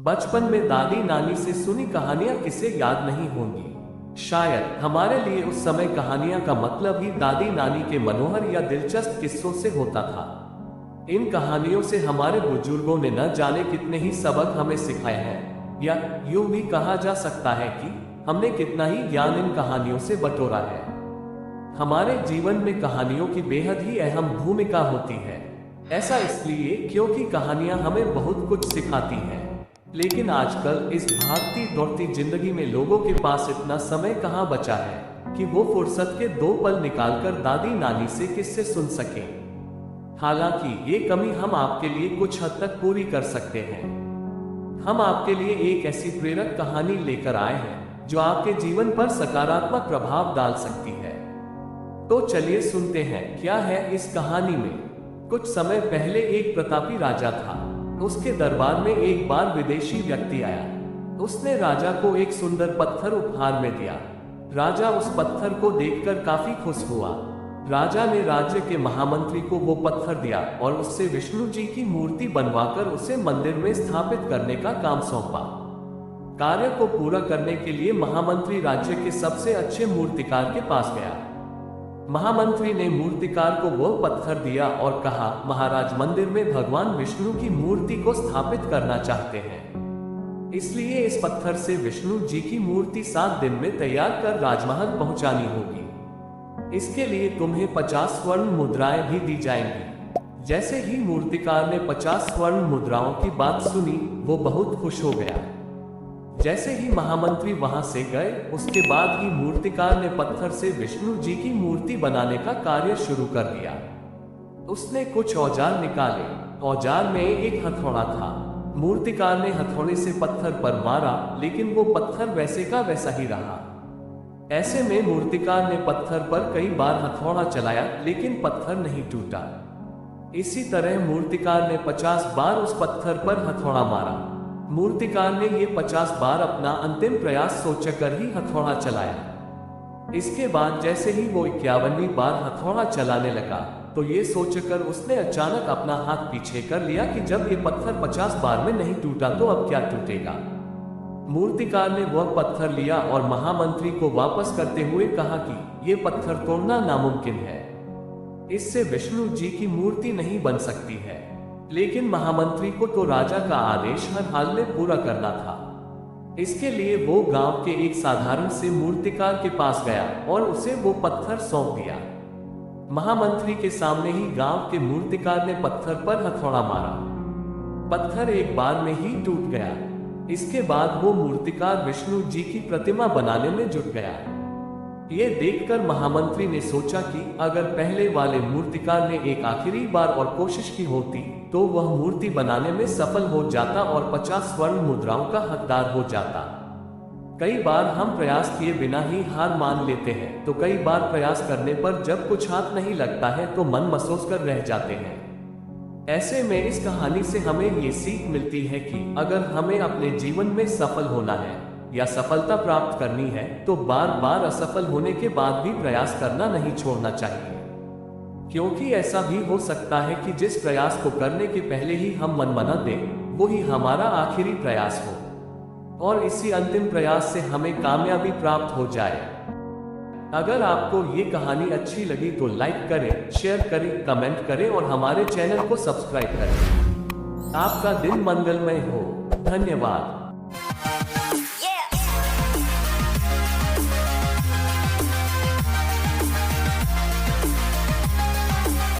बचपन में दादी नानी से सुनी कहानियां किसे याद नहीं होंगी। शायद हमारे लिए उस समय कहानियां का मतलब ही दादी नानी के मनोहर या दिलचस्प किस्सों से होता था। इन कहानियों से हमारे बुजुर्गों ने न जाने कितने ही सबक हमें सिखाए हैं, या यूं भी कहा जा सकता है कि हमने कितना ही ज्ञान इन कहानियों से बटोरा है। हमारे जीवन में कहानियों की बेहद ही अहम भूमिका होती है। ऐसा इसलिए क्योंकि कहानियां हमें बहुत कुछ सिखाती हैं। लेकिन आजकल इस भागती दौड़ती जिंदगी में लोगों के पास इतना समय कहाँ बचा है कि वो फुर्सत के 2 पल निकालकर दादी नानी से किस्से सुन सकें। हालांकि ये कमी हम आपके लिए कुछ हद तक पूरी कर सकते हैं। हम आपके लिए एक ऐसी प्रेरक कहानी लेकर आए हैं जो आपके जीवन पर सकारात्मक प्रभाव डाल सकती है। तो चलिए सुनते हैं क्या है इस कहानी में। कुछ समय पहले एक प्रतापी राजा था। उसके दरबार में एक बार विदेशी व्यक्ति आया। उसने राजा को एक सुंदर पत्थर उपहार में दिया। राजा उस पत्थर को देखकर काफी खुश हुआ। राजा ने राज्य के महामंत्री को वो पत्थर दिया और उससे विष्णु जी की मूर्ति बनवाकर उसे मंदिर में स्थापित करने का काम सौंपा। कार्य को पूरा करने के लिए महामंत्री राज्य के सबसे अच्छे मूर्तिकार के पास गया। महामंत्री ने मूर्तिकार को वो पत्थर दिया और कहा, महाराज मंदिर में भगवान विष्णु की मूर्ति को स्थापित करना चाहते हैं, इसलिए इस पत्थर से विष्णु जी की मूर्ति 7 दिन में तैयार कर राजमहल पहुंचानी होगी। इसके लिए तुम्हें 50 स्वर्ण मुद्राएं भी दी जाएंगी। जैसे ही मूर्तिकार ने 50 स्वर्ण मुद्राओं की बात सुनी, वो बहुत खुश हो गया। जैसे ही महामंत्री वहां से गए, उसके बाद ही मूर्तिकार ने पत्थर से विष्णु जी की मूर्ति बनाने का कार्य शुरू कर दिया। उसने कुछ औजार निकाले। औजार में एक हथौड़ा था। मूर्तिकार ने हथौड़े से पत्थर पर मारा, लेकिन वो पत्थर वैसे का वैसा ही रहा। ऐसे में मूर्तिकार ने पत्थर पर कई बार हथौड़ा चलाया, लेकिन पत्थर नहीं टूटा। इसी तरह मूर्तिकार ने 50 बार उस पत्थर पर हथौड़ा मारा। मूर्तिकार ने ये 50 बार अपना अंतिम प्रयास सोचकर ही हथौड़ा चलाया। इसके बाद जैसे ही वो 51वीं बार हथौड़ा चलाने लगा, तो ये सोचकर उसने अचानक अपना हाथ पीछे कर लिया कि जब ये पत्थर 50 बार में नहीं टूटा तो अब क्या टूटेगा। मूर्तिकार ने वह पत्थर लिया और महामंत्री को वापस करते हुए कहा कि ये पत्थर तोड़ना नामुमकिन है, इससे विष्णु जी की मूर्ति नहीं बन सकती है। लेकिन महामंत्री को तो राजा का आदेश हर हाल में पूरा करना था। इसके लिए वो गांव के एक साधारण से मूर्तिकार के पास गया और उसे वो पत्थर सौंप दिया। महामंत्री के सामने ही गांव के मूर्तिकार ने पत्थर पर हथौड़ा मारा। पत्थर एक बार में ही टूट गया। इसके बाद वो मूर्तिकार विष्णु जी की प्रतिमा बनाने में जुट गया। ये देखकर महामंत्री ने सोचा कि अगर पहले वाले मूर्तिकार ने एक आखिरी बार और कोशिश की होती, तो वह मूर्ति बनाने में सफल हो जाता और 50 स्वर्ण मुद्राओं का हकदार हो जाता। कई बार हम प्रयास किए बिना ही हार मान लेते हैं, तो कई बार प्रयास करने पर जब कुछ हाथ नहीं लगता है तो मन मसोस कर रह जाते हैं। ऐसे में इस कहानी से हमें ये सीख मिलती है कि अगर हमें अपने जीवन में सफल होना है या सफलता प्राप्त करनी है, तो बार बार असफल होने के बाद भी प्रयास करना नहीं छोड़ना चाहिए। क्योंकि ऐसा भी हो सकता है कि जिस प्रयास को करने के पहले ही हम मनमना दें, वो ही हमारा आखिरी प्रयास हो और इसी अंतिम प्रयास से हमें कामयाबी प्राप्त हो जाए। अगर आपको ये कहानी अच्छी लगी तो लाइक करें, शेयर करें, कमेंट करें और हमारे चैनल को सब्सक्राइब करें। आपका दिन मंगलमय हो। धन्यवाद।